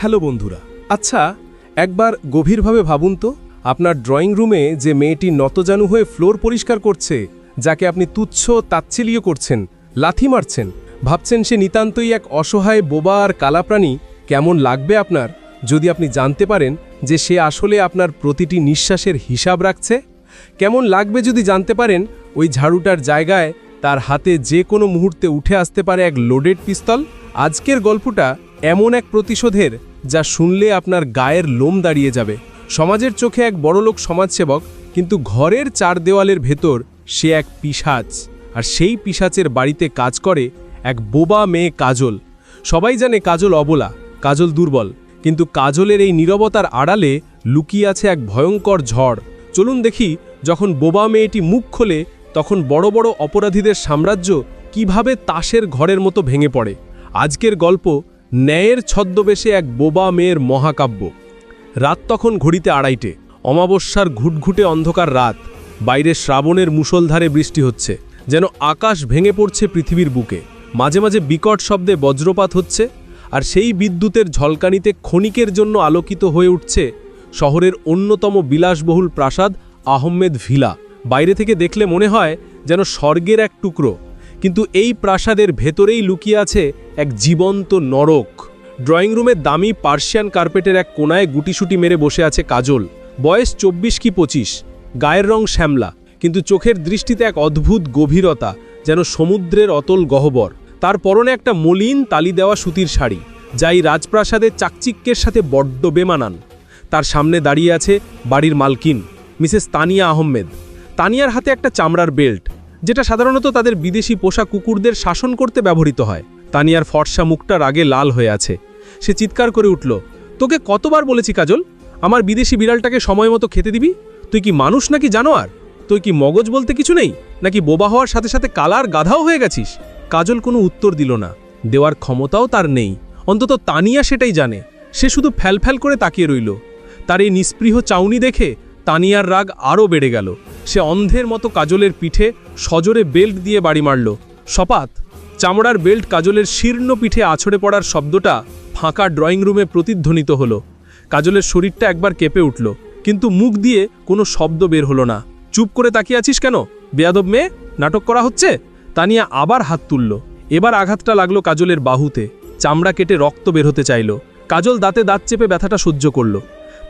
Hello বন্ধুরা। আচ্ছা, একবার গভীরভাবে ভাবুন তো, আপনার ড্রয়িং রুমে যে মেয়েটি নতজানু হয়ে ফ্লোর পরিষ্কার করছে, যাকে আপনি তুচ্ছ তাচ্ছিল্য করছেন, লাথি মারছেন, ভাবছেন সে নিতান্তই এক অসহায় বোবা আর কালাপ্রাণী, কেমন লাগবে আপনার যদি আপনি জানতে পারেন যে সে আসলে আপনার প্রতিটি নিঃশ্বাসের হিসাব রাখছে? কেমন লাগবে যদি জানতে পারেন ওই ঝাড়ুটার জায়গায় তার হাতে যে কোনো মুহূর্তে উঠে আসতে পারে এক লোডেড পিস্তল? আজকের গল্পটা এমন এক প্রতিশোধের, যা শুনলে আপনার গায়ের লোম দাঁড়িয়ে যাবে। সমাজের চোখে এক বড়লোক সমাজসেবক, কিন্তু ঘরের চার দেওয়ালের ভেতর সে এক পিশাচ। আর সেই পিশাচের বাড়িতে কাজ করে এক বোবা মেয়ে কাজল। সবাই জানে কাজল অবলা, কাজল দুর্বল, কিন্তু কাজলের এই নীরবতার আড়ালে লুকিয়ে আছে এক ভয়ঙ্কর ঝড়। চলুন দেখি, যখন বোবা মেয়েটি মুখ খোলে, তখন বড় বড় অপরাধীদের সাম্রাজ্য কিভাবে তাসের ঘরের মতো ভেঙে পড়ে। আজকের গল্প ন্যায়ের ছদ্মবেশে এক বোবা মেয়ের মহাকাব্য। রাত তখন ঘড়িতে 2:30, অমাবস্যার ঘুটঘুটে অন্ধকার রাত। বাইরে শ্রাবণের মুষলধারে বৃষ্টি হচ্ছে, যেন আকাশ ভেঙে পড়ছে পৃথিবীর বুকে। মাঝে মাঝে বিকট শব্দে বজ্রপাত হচ্ছে, আর সেই বিদ্যুতের ঝলকানিতে ক্ষণিকের জন্য আলোকিত হয়ে উঠছে শহরের অন্যতম বিলাসবহুল প্রাসাদ আহমেদ ভিলা। বাইরে থেকে দেখলে মনে হয় যেন স্বর্গের এক টুকরো, কিন্তু এই প্রাসাদের ভেতরেই লুকিয়ে আছে এক জীবন্ত নরক। ড্রয়িং রুমের দামি পার্সিয়ান কার্পেটের এক কোনায় গুটিসুটি মেরে বসে আছে কাজল। বয়স 24 কি 25, গায়ের রং শ্যামলা, কিন্তু চোখের দৃষ্টিতে এক অদ্ভুত গভীরতা, যেন সমুদ্রের অতল গহ্বর। তার পরনে একটা মলিন তালি দেওয়া সুতির শাড়ি, যা এই রাজপ্রাসাদের চাকচিক্যের সাথে বড্ড বেমানান। তার সামনে দাঁড়িয়ে আছে বাড়ির মালকিন মিসেস তানিয়া আহমেদ। তানিয়ার হাতে একটা চামড়ার বেল্ট, যেটা সাধারণত তাদের বিদেশি পোষা কুকুরদের শাসন করতে ব্যবহৃত হয়। তানিয়ার ফর্সা মুখটা রাগে লাল হয়ে আছে। সে চিৎকার করে উঠল, তোকে কতবার বলেছি কাজল, আমার বিদেশি বিড়ালটাকে সময় মতো খেতে দিবি? তুই কি মানুষ নাকি জানোয়ার? তুই কি মগজ বলতে কিছু নেই, নাকি বোবা হওয়ার সাথে সাথে কালার গাধাও হয়ে গেছিস? কাজল কোনো উত্তর দিল না, দেওয়ার ক্ষমতাও তার নেই। অন্তত তানিয়া সেটাই জানে। সে শুধু ফ্যালফ্যাল করে তাকিয়ে রইল। তার এই নিস্পৃহ চাউনি দেখে তানিয়ার রাগ আরও বেড়ে গেল। সে অন্ধের মতো কাজলের পিঠে সজোরে বেল্ট দিয়ে বাড়ি মারল। সপাত চামড়ার বেল্ট কাজলের শীর্ণ পিঠে আছড়ে পড়ার শব্দটা ফাঁকা ড্রয়িং রুমে প্রতিধ্বনিত হলো। কাজলের শরীরটা একবার কেঁপে উঠল, কিন্তু মুখ দিয়ে কোনো শব্দ বের হলো না। চুপ করে তাকিয়ে আছিস কেন, বেয়াদব মেয়ে? নাটক করা হচ্ছে? তানিয়া আবার হাত তুলল। এবার আঘাতটা লাগলো কাজলের বাহুতে। চামড়া কেটে রক্ত বের হতে চাইল। কাজল দাঁতে দাঁত চেপে ব্যথাটা সহ্য করল।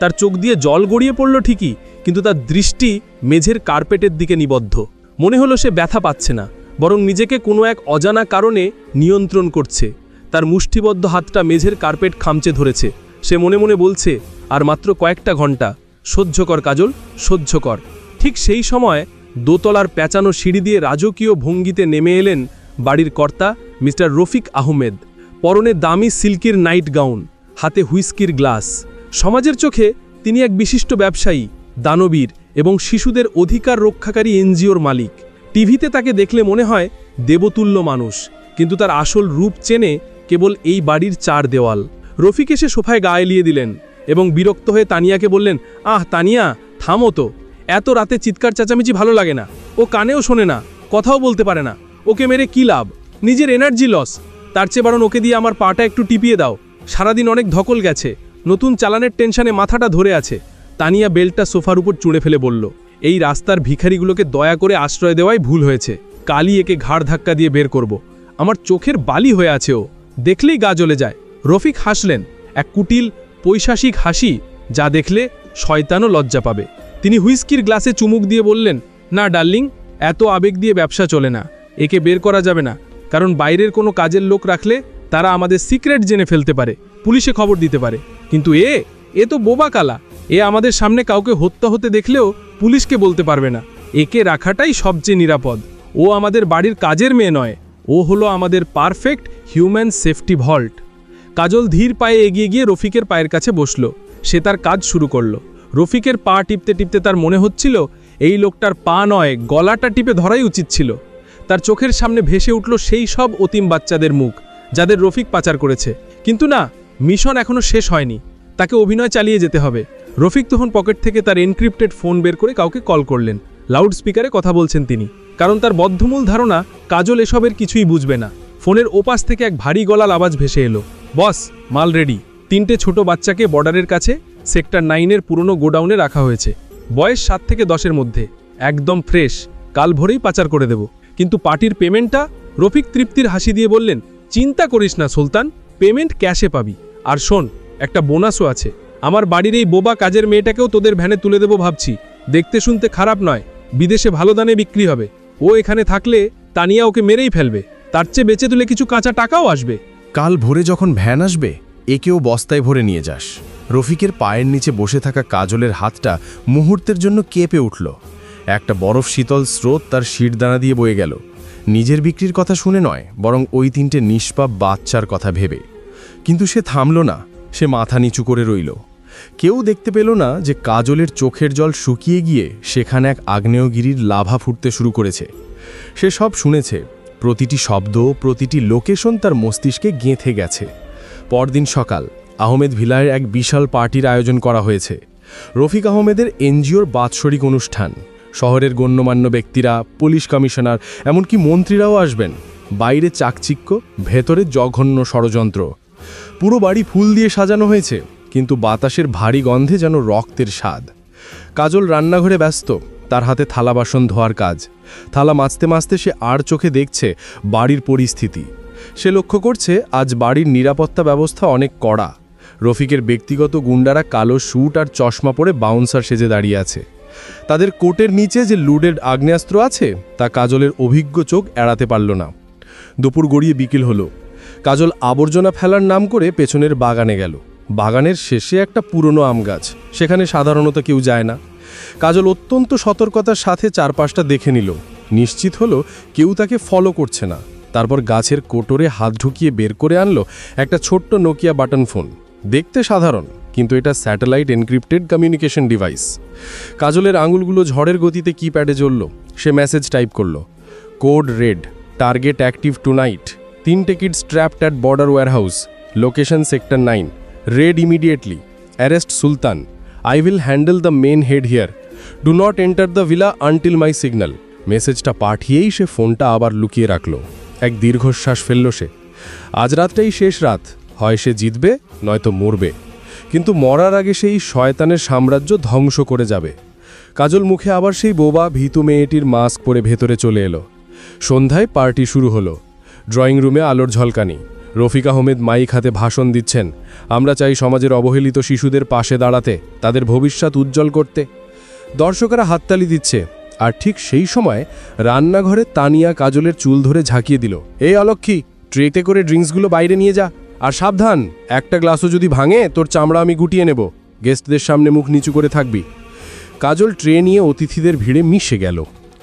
তার চোখ দিয়ে জল গড়িয়ে পড়ল ঠিকই, কিন্তু তার দৃষ্টি মেঝের কার্পেটের দিকে নিবদ্ধ। মনে হলো সে ব্যথা পাচ্ছে না, বরং নিজেকে কোনো এক অজানা কারণে নিয়ন্ত্রণ করছে। তার মুষ্টিবদ্ধ হাতটা মেঝের কার্পেট খামচে ধরেছে। সে মনে মনে বলছে, আর মাত্র কয়েকটা ঘন্টা, সহ্য কর কাজল, সহ্য কর। ঠিক সেই সময় দোতলার পেঁচানো সিঁড়ি দিয়ে রাজকীয় ভঙ্গিতে নেমে এলেন বাড়ির কর্তা মিস্টার রফিক আহমেদ। পরনে দামি সিল্কের নাইট গাউন, হাতে হুইস্কির গ্লাস। সমাজের চোখে তিনি এক বিশিষ্ট ব্যবসায়ী, দানবীর এবং শিশুদের অধিকার রক্ষাকারী এনজিওর মালিক। টিভিতে তাকে দেখলে মনে হয় দেবতুল্য মানুষ, কিন্তু তার আসল রূপ চেনে কেবল এই বাড়ির চার দেওয়াল। রফিক এসে সোফায় গা এলিয়ে দিলেন এবং বিরক্ত হয়ে তানিয়াকে বললেন, আহ তানিয়া, থামো তো। এত রাতে চিৎকার চেঁচামেচি ভালো লাগে না। ও কানেও শোনে না, কথাও বলতে পারে না। ওকে মেরে কি লাভ? নিজের এনার্জি লস। তার চেয়ে বরং ওকে দিয়ে আমার পাটা একটু টিপিয়ে দাও। সারাদিন অনেক ধকল গেছে, নতুন চালানের টেনশনে মাথাটা ধরে আছে। তানিয়া বেল্টটা সোফার উপর চুঁড়ে ফেলে বলল, এই রাস্তার ভিখারিগুলোকে দয়া করে আশ্রয় দেওয়াই ভুল হয়েছে। কালই একে ঘাড় ধাক্কা দিয়ে বের করব। আমার চোখের বালি হয়ে আছে ও, দেখলেই গা জ্বলে যায়। রফিক হাসলেন, এক কুটিল পৈশাসিক হাসি, যা দেখলে শয়তানও লজ্জা পাবে। তিনি হুইস্কির গ্লাসে চুমুক দিয়ে বললেন, না ডার্লিং, এত আবেগ দিয়ে ব্যবসা চলে না। একে বের করা যাবে না, কারণ বাইরের কোনো কাজের লোক রাখলে তারা আমাদের সিক্রেট জেনে ফেলতে পারে, পুলিশে খবর দিতে পারে। কিন্তু এ তো বোবা কালা। এ আমাদের সামনে কাউকে হত্যা হতে দেখলেও পুলিশকে বলতে পারবে না। একে রাখাটাই সবচেয়ে নিরাপদ। ও আমাদের বাড়ির কাজের মেয়ে নয়, ও হলো আমাদের পারফেক্ট হিউম্যান সেফটি ভল্ট। কাজল ধীর পায়ে এগিয়ে গিয়ে রফিকের পায়ের কাছে বসল। সে তার কাজ শুরু করল। রফিকের পা টিপতে টিপতে তার মনে হচ্ছিল এই লোকটার পা নয়, গলাটা টিপে ধরাই উচিত ছিল। তার চোখের সামনে ভেসে উঠল সেই সব অতিম বাচ্চাদের মুখ, যাদের রফিক পাচার করেছে। কিন্তু না, মিশন এখনো শেষ হয়নি। তাকে অভিনয় চালিয়ে যেতে হবে। রফিক তখন পকেট থেকে তার এনক্রিপ্টেড ফোন বের করে কাউকে কল করলেন। লাউড স্পিকারে কথা বলছেন তিনি, কারণ তার বদ্ধমূল ধারণা কাজল এসবের কিছুই বুঝবে না। ফোনের ওপাশ থেকে এক ভারী গলার আওয়াজ ভেসে এলো, বস, মাল রেডি। 3টে ছোট বাচ্চাকে বর্ডারের কাছে সেক্টর 9-এর পুরনো গোডাউনে রাখা হয়েছে। বয়স 7 থেকে 10-এর মধ্যে, একদম ফ্রেশ, কাল ভোরেই পাচার করে দেব। কিন্তু পার্টির পেমেন্টটা? রফিক তৃপ্তির হাসি দিয়ে বললেন, চিন্তা করিস না সুলতান, পেমেন্ট ক্যাশে পাবি। আর শোন, একটা বোনাসও আছে। আমার বাড়ির এই বোবা কাজের মেয়েটাকেও তোদের ভ্যানে তুলে দেবো ভাবছি। দেখতে শুনতে খারাপ নয়, বিদেশে ভালো দানে বিক্রি হবে। ও এখানে থাকলে তানিয়া ওকে মেরেই ফেলবে, তার চেয়ে বেঁচে তুলে কিছু কাঁচা টাকাও আসবে। কাল ভোরে যখন ভ্যান আসবে, একেও বস্তায় ভরে নিয়ে যাস। রফিকের পায়ের নিচে বসে থাকা কাজলের হাতটা মুহূর্তের জন্য কেঁপে উঠল। একটা বরফ শীতল স্রোত তার শিরদানা দিয়ে বয়ে গেল, নিজের বিক্রির কথা শুনে নয়, বরং ওই 3টে নিষ্পাপ বাচ্চার কথা ভেবে। কিন্তু সে থামল না, সে মাথা নিচু করে রইল। কেউ দেখতে পেল না যে কাজলের চোখের জল শুকিয়ে গিয়ে সেখানে এক আগ্নেয়গিরির লাভা ফুটতে শুরু করেছে। সে সব শুনেছে, প্রতিটি শব্দ, প্রতিটি লোকেশন তার মস্তিষ্কে গেঁথে গেছে। পরদিন সকাল, আহমেদ ভিলায় এক বিশাল পার্টির আয়োজন করা হয়েছে। রফিক আহমেদের এনজিওর বাৎসরিক অনুষ্ঠান। শহরের গণ্যমান্য ব্যক্তিরা, পুলিশ কমিশনার, এমনকি মন্ত্রীরাও আসবেন। বাইরে চাকচিক্য, ভেতরে জঘন্য ষড়যন্ত্র। পুরো বাড়ি ফুল দিয়ে সাজানো হয়েছে, কিন্তু বাতাসের ভারী গন্ধে যেন রক্তের স্বাদ। কাজল রান্নাঘরে ব্যস্ত, তার হাতে থালা বাসন ধোয়ার কাজ। থালা মাজতে মাজতে সে আর চোখে দেখছে বাড়ির পরিস্থিতি। সে লক্ষ্য করছে আজ বাড়ির নিরাপত্তা ব্যবস্থা অনেক কড়া। রফিকের ব্যক্তিগত গুন্ডারা কালো স্যুট আর চশমা পরে বাউন্সার সেজে দাঁড়িয়ে আছে। তাদের কোটের নিচে যে লুডেড আগ্নেয়াস্ত্র আছে, তা কাজলের অভিজ্ঞ চোখ এড়াতে পারল না। দুপুর গড়িয়ে বিকেল হলো। কাজল আবর্জনা ফেলার নাম করে পেছনের বাগানে গেল। বাগানের শেষে একটা পুরনো আম গাছ, সেখানে সাধারণত কেউ যায় না। কাজল অত্যন্ত সতর্কতার সাথে চারপাশটা দেখে নিল, নিশ্চিত হলো কেউ তাকে ফলো করছে না। তারপর গাছের কোটরে হাত ঢুকিয়ে বের করে আনলো একটা ছোট্ট নোকিয়া বাটন ফোন। দেখতে সাধারণ, কিন্তু এটা স্যাটেলাইট এনক্রিপ্টেড কমিউনিকেশন ডিভাইস। কাজলের আঙুলগুলো ঝড়ের গতিতে কিপ্যাডে জ্বলল। সে মেসেজ টাইপ করল, code red, target active tonight, 3 kids trapped at border warehouse, location sector 9, raid immediately, arrest Sultan, I will handle the main head here, do not enter the villa until my signal. মেসেজটা পাঠিয়েই সে ফোনটা আবার লুকিয়ে রাখল। এক দীর্ঘশ্বাস ফেলল সে। আজ রাতটাই শেষ রাত, হয় সে জিতবে নয়তো মরবে, কিন্তু মরার আগে সেই শয়তানের সাম্রাজ্য ধ্বংস করে যাবে। কাজল মুখে আবার সেই বোবা ভীতু মেয়েটির মাস্ক পরে ভেতরে চলে এলো। সন্ধ্যায় পার্টি শুরু হলো। ড্রয়িং রুমে আলোর ঝলকানি। রফিক আহমেদ মাইক হাতে ভাষণ দিচ্ছেন, আমরা চাই সমাজের অবহেলিত শিশুদের পাশে দাঁড়াতে, তাদের ভবিষ্যৎ উজ্জ্বল করতে। দর্শকরা হাততালি দিচ্ছে। আর ঠিক সেই সময় রান্নাঘরে তানিয়া কাজলের চুল ধরে ঝাঁকিয়ে দিল, এই অলক্ষী, ট্রেতে করে ড্রিঙ্কসগুলো বাইরে নিয়ে যা, আর সাবধান, একটা গ্লাসও যদি ভাঙে তোর চামড়া আমি গুটিয়ে নেব। গেস্টদের সামনে মুখ নিচু করে থাকবি। কাজল ট্রে নিয়ে অতিথিদের ভিড়ে মিশে গেল।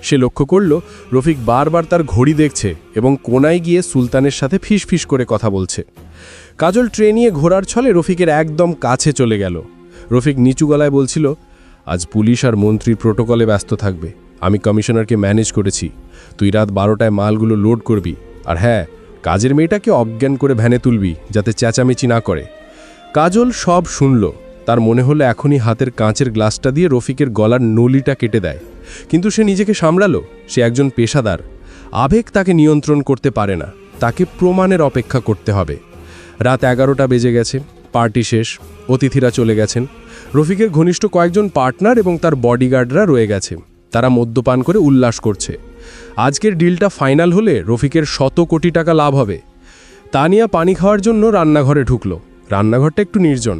সে লক্ষ্য করল রফিক বারবার তার ঘড়ি দেখছে এবং কোনায় গিয়ে সুলতানের সাথে ফিস করে কথা বলছে। কাজল ট্রে নিয়ে ঘোরার ছলে রফিকের একদম কাছে চলে গেল। রফিক নিচু গলায় বলছিল, আজ পুলিশ আর মন্ত্রীর প্রোটোকলে ব্যস্ত থাকবে, আমি কমিশনারকে ম্যানেজ করেছি। তুই রাত 12টায় মালগুলো লোড করবি, আর হ্যাঁ, কাজের মেয়েটাকে অজ্ঞান করে ভ্যানে তুলবি, যাতে চেঁচামেচি না করে। কাজল সব শুনল। তার মনে হলো এখনই হাতের কাঁচের গ্লাসটা দিয়ে রফিকের গলার নলিটা কেটে দেয়। কিন্তু সে নিজেকে সামলালো। সে একজন পেশাদার, আবেগ তাকে নিয়ন্ত্রণ করতে পারে না, তাকে প্রমাণের অপেক্ষা করতে হবে। রাত 11টা বেজে গেছে, পার্টি শেষ, অতিথিরা চলে গেছেন। রফিকের ঘনিষ্ঠ কয়েকজন পার্টনার এবং তার বডিগার্ডরা রয়ে গেছে। তারা মদ্যপান করে উল্লাস করছে। আজকের ডিলটা ফাইনাল হলে রফিকের 100 কোটি টাকা লাভ হবে। তানিয়া পানি খাওয়ার জন্য রান্নাঘরে ঢুকল। রান্নাঘরটা একটু নির্জন।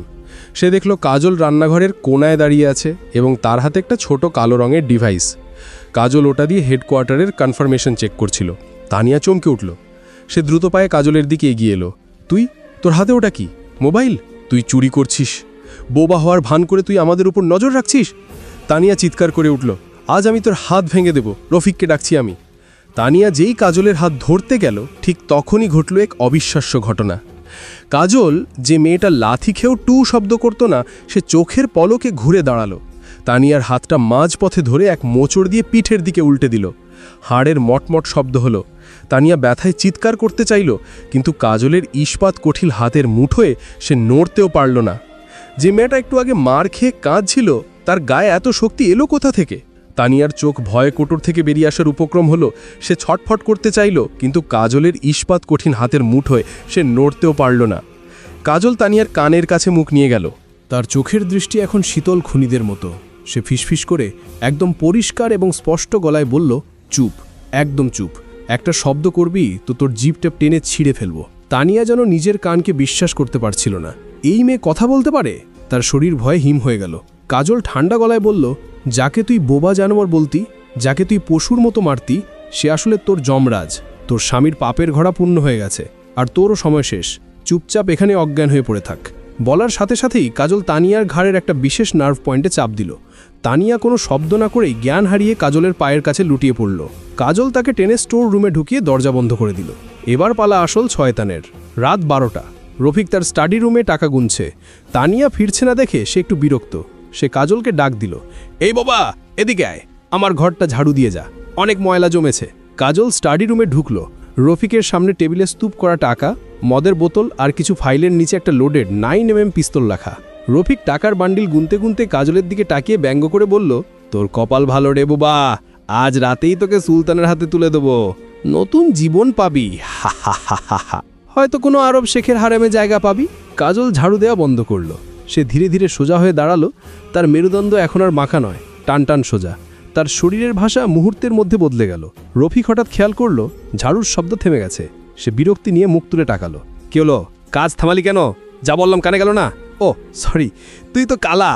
সে দেখল কাজল রান্নাঘরের কোনায় দাঁড়িয়ে আছে এবং তার হাতে একটা ছোট কালো রঙের ডিভাইস। কাজল ওটা দিয়ে হেডকোয়ার্টারের কনফার্মেশন চেক করছিল। তানিয়া চমকে উঠল। সে দ্রুত পায়ে কাজলের দিকে এগিয়ে এলো। তোর হাতে ওটা কি? মোবাইল? তুই চুরি করছিস? বোবা হওয়ার ভান করে তুই আমাদের উপর নজর রাখছিস? তানিয়া চিৎকার করে উঠল, আজ আমি তোর হাত ভেঙে দেব, রফিককে ডাকছি আমি। তানিয়া যেই কাজলের হাত ধরতে গেল, ঠিক তখনই ঘটল এক অবিশ্বাস্য ঘটনা। কাজল, যে মেয়েটা লাথি খেয়েও টু শব্দ করত না, সে চোখের পলকে ঘুরে দাঁড়ালো। তানিয়ার হাতটা মাঝপথে ধরে এক মোচড় দিয়ে পিঠের দিকে উল্টে দিল। হাড়ের মটমট শব্দ হলো। তানিয়া ব্যথায় চিৎকার করতে চাইল, কিন্তু কাজলের ইস্পাত কঠিল হাতের মুঠোয় সে নড়তেও পারল না। যে মেয়েটা একটু আগে মার খেয়ে কাঁদছিল, তার গায়ে এত শক্তি এলো কোথা থেকে? তানিয়ার চোখ ভয়ে কোটর থেকে বেরিয়ে আসার উপক্রম হলো। সে ছটফট করতে চাইল, কিন্তু কাজলের ইস্পাত কঠিন হাতের মুঠোয় সে নড়তেও পারল না। কাজল তানিয়ার কানের কাছে মুখ নিয়ে গেল। তার চোখের দৃষ্টি এখন শীতল খুনিদের মতো। সে ফিসফিস করে একদম পরিষ্কার এবং স্পষ্ট গলায় বলল, চুপ, একদম চুপ। একটা শব্দ করবি তো তোর জিভটা টেনে ছিঁড়ে ফেলব। তানিয়া যেন নিজের কানকে বিশ্বাস করতে পারছিল না। এই মেয়ে কথা বলতে পারে? তার শরীর ভয়ে হিম হয়ে গেল। কাজল ঠান্ডা গলায় বলল, যাকে তুই বোবা জানোয়ার বলতি, যাকে তুই পশুর মতো মারতি, সে আসলে তোর যমরাজ। তোর স্বামীর পাপের ঘোড়া পূর্ণ হয়ে গেছে, আর তোরও সময় শেষ। চুপচাপ এখানে অজ্ঞান হয়ে পড়ে থাক। বলার সাথে সাথেই কাজল তানিয়ার ঘাড়ের একটা বিশেষ নার্ভ পয়েন্টে চাপ দিল। তানিয়া কোনো শব্দ না করেই জ্ঞান হারিয়ে কাজলের পায়ের কাছে লুটিয়ে পড়ল। কাজল তাকে টেনে স্টোর রুমে ঢুকিয়ে দরজা বন্ধ করে দিল। এবার পালা আসল শয়তানের। রাত 12টা। রফিক তার স্টাডি রুমে টাকা গুনছে। তানিয়া ফিরছে না দেখে সে একটু বিরক্ত। সে কাজলকে ডাক দিল, এই বাবা, এদিকে আয়, আমার ঘরটা ঝাড়ু দিয়ে যা, অনেক ময়লা জমেছে। কাজল স্টাডি রুমে ঢুকলো। রফিকের সামনে টেবিলে স্তূপ করা টাকা, মদের বোতল আর কিছু ফাইলের নিচে একটা লোডেড 9mm পিস্তল রাখা। রফিক টাকার বান্ডিল গুনতে গুনতে কাজলের দিকে তাকিয়ে ব্যঙ্গ করে বলল, তোর কপাল ভালো রে বাবা, আজ রাতেই তোকে সুলতানের হাতে তুলে দেবো, নতুন জীবন পাবি, হা হা হা হা হা। হয়তো কোনো আরব শেখের হারেমে জায়গা পাবি। কাজল ঝাড়ু দেওয়া বন্ধ করল। সে ধীরে ধীরে সোজা হয়ে দাঁড়ালো। তার মেরুদণ্ড এখন আর মাখা নয়, টান টান সোজা। তার শরীরের ভাষা মুহূর্তের মধ্যে বদলে গেল। রফিক হঠাৎ খেয়াল করল ঝাড়ুর শব্দ থেমে গেছে। সে বিরক্তি নিয়ে মুখ তুলে তাকালো। কি হলো, কাজ থামালি কেন? যা বললাম কানে গেল না? ও সরি, তুই তো কালা।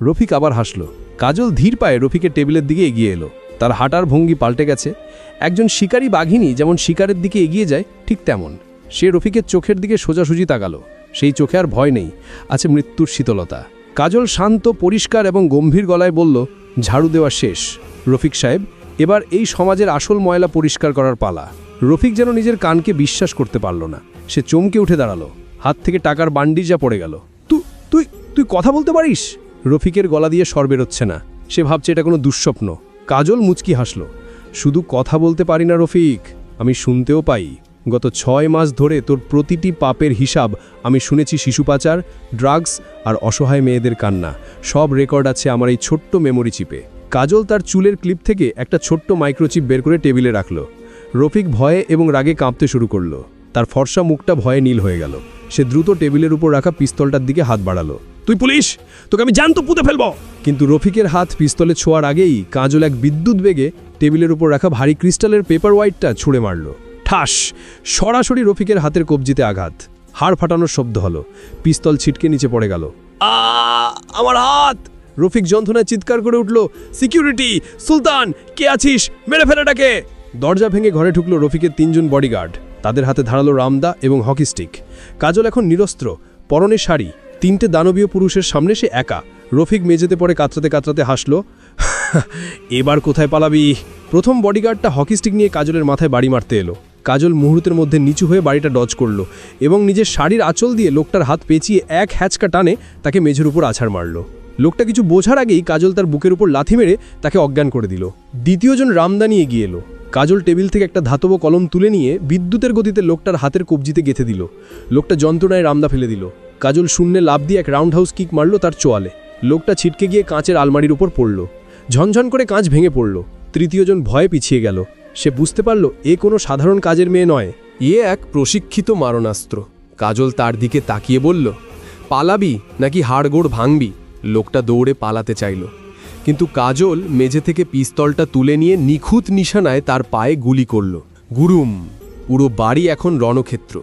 রফিক আবার হাসলো। কাজল ধীর পায়ে রফিকের টেবিলের দিকে এগিয়ে এলো। তার হাঁটার ভঙ্গি পাল্টে গেছে। একজন শিকারী বাঘিনী যেমন শিকারের দিকে এগিয়ে যায়, ঠিক তেমন। সে রফিকের চোখের দিকে সোজাসুজি তাকালো। সেই চোখে আর ভয় নেই, আছে মৃত্যুর শীতলতা। কাজল শান্ত, পরিষ্কার এবং গম্ভীর গলায় বলল, ঝাড়ু দেওয়া শেষ রফিক সাহেব, এবার এই সমাজের আসল ময়লা পরিষ্কার করার পালা। রফিক যেন নিজের কানকে বিশ্বাস করতে পারল না। সে চমকে উঠে দাঁড়ালো। হাত থেকে টাকার বান্ডিল যা পড়ে গেল। তুই তুই কথা বলতে পারিস? রফিকের গলা দিয়ে স্বর বেরোচ্ছে না। সে ভাবছে এটা কোনো দুঃস্বপ্ন। কাজল মুচকি হাসল। শুধু কথা বলতে পারি না রফিক, আমি শুনতেও পাই। গত 6 মাস ধরে তোর প্রতিটি পাপের হিসাব আমি শুনেছি। শিশু পাচার, ড্রাগস আর অসহায় মেয়েদের কান্না, সব রেকর্ড আছে আমার এই ছোট্ট মেমোরি চিপে। কাজল তার চুলের ক্লিপ থেকে একটা ছোট্ট মাইক্রোচিপ বের করে টেবিলে রাখল। রফিক ভয়ে এবং রাগে কাঁপতে শুরু করলো। তার ফর্সা মুখটা ভয়ে নীল হয়ে গেল। সে দ্রুত টেবিলের উপর রাখা পিস্তলটার দিকে হাত বাড়ালো। তুই পুলিশ, তোকে আমি জানতো পুঁতে ফেলবো। কিন্তু রফিকের হাত পিস্তলে ছোঁয়ার আগেই কাজল এক বিদ্যুৎ বেগে টেবিলের উপর রাখা ভারী ক্রিস্টালের পেপার হোয়াইটটা ছুঁড়ে মারল। ঠাস, সরাসরি রফিকের হাতের কবজিতে আঘাত। হাড় ফাটানোর শব্দ হলো। পিস্তল ছিটকে নিচে পড়ে গেল। আমার হাত! রফিক যন্ত্রণায় চিৎকার করে উঠল, সিকিউরিটি, সুলতান, কে আছিস? মেরে ফেলাটাকে! দরজা ভেঙে ঘরে ঢুকলো রফিকের 3 জন বডিগার্ড। তাদের হাতে ধারালো রামদা এবং হকি স্টিক। কাজল এখন নিরস্ত্র, পরনে শাড়ি। 3টে দানবীয় পুরুষের সামনে সে একা। রফিক মেঝেতে পড়ে কাতরাতে কাতরাতে হাসল। এবার কোথায় পালাবি? প্রথম বডিগার্ডটা হকি স্টিক নিয়ে কাজলের মাথায় বাড়ি মারতে এলো। কাজল মুহূর্তের মধ্যে নিচু হয়ে বাড়িটা ডজ করল এবং নিজের শাড়ির আঁচল দিয়ে লোকটার হাত পেঁচিয়ে এক হ্যাচকা টানে তাকে মেঝের উপর আছাড় মারল। লোকটা কিছু বোঝার আগেই কাজল তার বুকের উপর লাথি মেরে তাকে অজ্ঞান করে দিল। দ্বিতীয়জন রামদা নিয়ে এগিয়ে এলো। কাজল টেবিল থেকে একটা ধাতব কলম তুলে নিয়ে বিদ্যুতের গতিতে লোকটার হাতের কবজিতে গেঁথে দিল। লোকটা যন্ত্রণায় রামদা ফেলে দিল। কাজল শূন্যে লাফ দিয়ে এক রাউন্ড হাউস কিক মারল তার চোয়ালে। লোকটা ছিটকে গিয়ে কাঁচের আলমারির উপর পড়ল। ঝনঝন করে কাঁচ ভেঙে পড়ল। তৃতীয়জন ভয়ে পিছিয়ে গেল। সে বুঝতে পারল এ কোনো সাধারণ কাজের মেয়ে নয়, এ এক প্রশিক্ষিত মারণাস্ত্র। কাজল তার দিকে তাকিয়ে বলল, পালাবি নাকি হাড়গোড় ভাঙবি? লোকটা দৌড়ে পালাতে চাইল, কিন্তু কাজল মেঝে থেকে পিস্তলটা তুলে নিয়ে নিখুঁত নিশানায় তার পায়ে গুলি করল। গুরুম! পুরো বাড়ি এখন রণক্ষেত্র।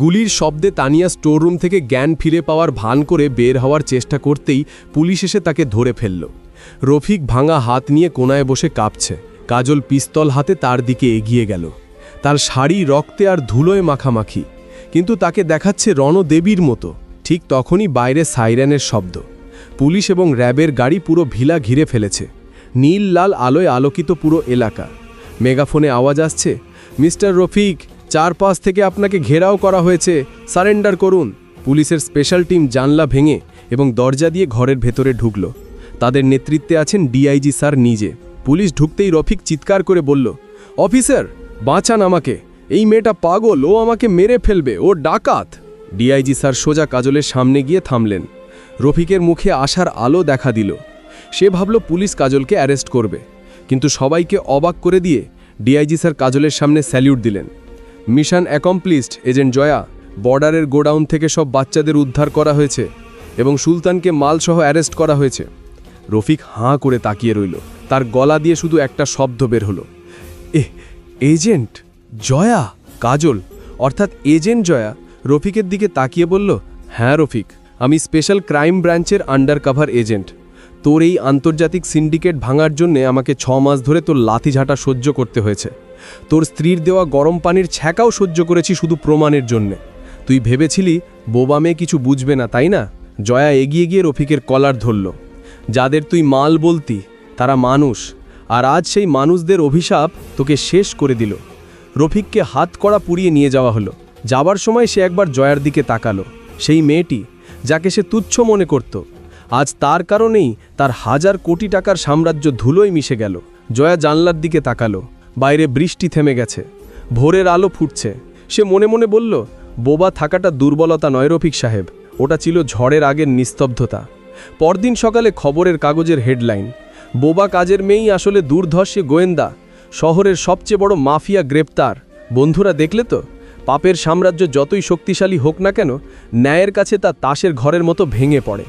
গুলির শব্দে তানিয়া স্টোররুম থেকে জ্ঞান ফিরে পাওয়ার ভান করে বের হওয়ার চেষ্টা করতেই পুলিশ এসে তাকে ধরে ফেলল। রফিক ভাঙা হাত নিয়ে কোনায় বসে কাঁপছে। কাজল পিস্তল হাতে তার দিকে এগিয়ে গেল। তার শাড়ি রক্তে আর ধুলোয় মাখামাখি, কিন্তু তাকে দেখাচ্ছে রণদেবীর মতো। ঠিক তখনই বাইরে সাইরেনের শব্দ। পুলিশ এবং র্যাবের গাড়ি পুরো ভিলা ঘিরে ফেলেছে। নীল লাল আলোয় আলোকিত পুরো এলাকা। মেগাফোনে আওয়াজ আসছে, মিস্টার রফিক, চারপাশ থেকে আপনাকে ঘেরাও করা হয়েছে, সারেন্ডার করুন। পুলিশের স্পেশাল টিম জানলা ভেঙে এবং দরজা দিয়ে ঘরের ভেতরে ঢুকল। তাদের নেতৃত্বে আছেন ডিআইজি স্যার নিজে। পুলিশ ঢুকতেই রফিক চিৎকার করে বলল, অফিসার, বাঁচান আমাকে, এই মেয়েটা পাগল, ও আমাকে মেরে ফেলবে, ও ডাকাত। ডিআইজি স্যার সোজা কাজলের সামনে গিয়ে থামলেন। রফিকের মুখে আশার আলো দেখা দিল। সে ভাবল পুলিশ কাজলকে অ্যারেস্ট করবে, কিন্তু সবাইকে অবাক করে দিয়ে ডিআইজি স্যার কাজলের সামনে স্যালিউট দিলেন। মিশন অ্যাকমপ্লিশড এজেন্ট জয়া, বর্ডারের গোডাউন থেকে সব বাচ্চাদের উদ্ধার করা হয়েছে এবং সুলতানকে মালসহ অ্যারেস্ট করা হয়েছে। রফিক হাঁ করে তাকিয়ে রইল। তার গলা দিয়ে শুধু একটা শব্দ বের হলো, এজেন্ট জয়া। কাজল অর্থাৎ এজেন্ট জয়া রফিকের দিকে তাকিয়ে বলল, হ্যাঁ রফিক, আমি স্পেশাল ক্রাইম ব্রাঞ্চের আন্ডারকভার এজেন্ট। তোর এই আন্তর্জাতিক সিন্ডিকেট ভাঙার জন্যে আমাকে 6 মাস ধরে তোর লাথিঝাঁটা সহ্য করতে হয়েছে। তোর স্ত্রীর দেওয়া গরম পানির ছ্যাঁকাও সহ্য করেছি শুধু প্রমাণের জন্যে। তুই ভেবেছিলি বোবা মেয়ে কিছু বুঝবে না, তাই না? জয়া এগিয়ে গিয়ে রফিকের কলার ধরল। যাদের তুই মাল বলতি তারা মানুষ, আর আজ সেই মানুষদের অভিশাপ তোকে শেষ করে দিল। রফিককে হাত কড়া পুড়িয়ে নিয়ে যাওয়া হলো। যাবার সময় সে একবার জয়ার দিকে তাকালো। সেই মেয়েটি যাকে সে তুচ্ছ মনে করত, আজ তার কারণেই তার 1000 কোটি টাকার সাম্রাজ্য ধুলোয় মিশে গেল। জয়া জানলার দিকে তাকালো। বাইরে বৃষ্টি থেমে গেছে, ভোরের আলো ফুটছে। সে মনে মনে বলল, বোবা থাকাটা দুর্বলতা নয় রফিক সাহেব, ওটা ছিল ঝড়ের আগের নিস্তব্ধতা। পরদিন সকালে খবরের কাগজের হেডলাইন, বোবা কাজের মেয়েই আসলে দুর্ধর্ষে গোয়েন্দা, শহরের সবচেয়ে বড় মাফিয়া গ্রেপ্তার। বন্ধুরা, দেখলে তো, পাপের সাম্রাজ্য যতই শক্তিশালী হোক না কেন, ন্যায়ের কাছে তা তাসের ঘরের মতো ভেঙে পড়ে।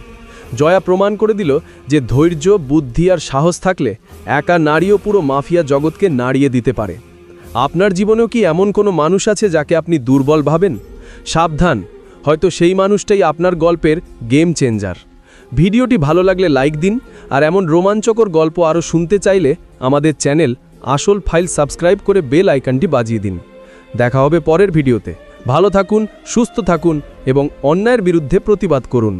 জয়া প্রমাণ করে দিল যে ধৈর্য, বুদ্ধি আর সাহস থাকলে একা নারীও পুরো মাফিয়া জগৎকে নাড়িয়ে দিতে পারে। আপনার জীবনেও কি এমন কোনো মানুষ আছে যাকে আপনি দুর্বল ভাবেন? সাবধান, হয়তো সেই মানুষটাই আপনার গল্পের গেম চেঞ্জার। ভিডিওটি ভালো লাগলে লাইক দিন, আর এমন রোমাঞ্চকর গল্প আরও শুনতে চাইলে আমাদের চ্যানেল আসল ফাইল সাবস্ক্রাইব করে বেল আইকনটি বাজিয়ে দিন। দেখা হবে পরের ভিডিওতে। ভালো থাকুন, সুস্থ থাকুন এবং অন্যায়ের বিরুদ্ধে প্রতিবাদ করুন।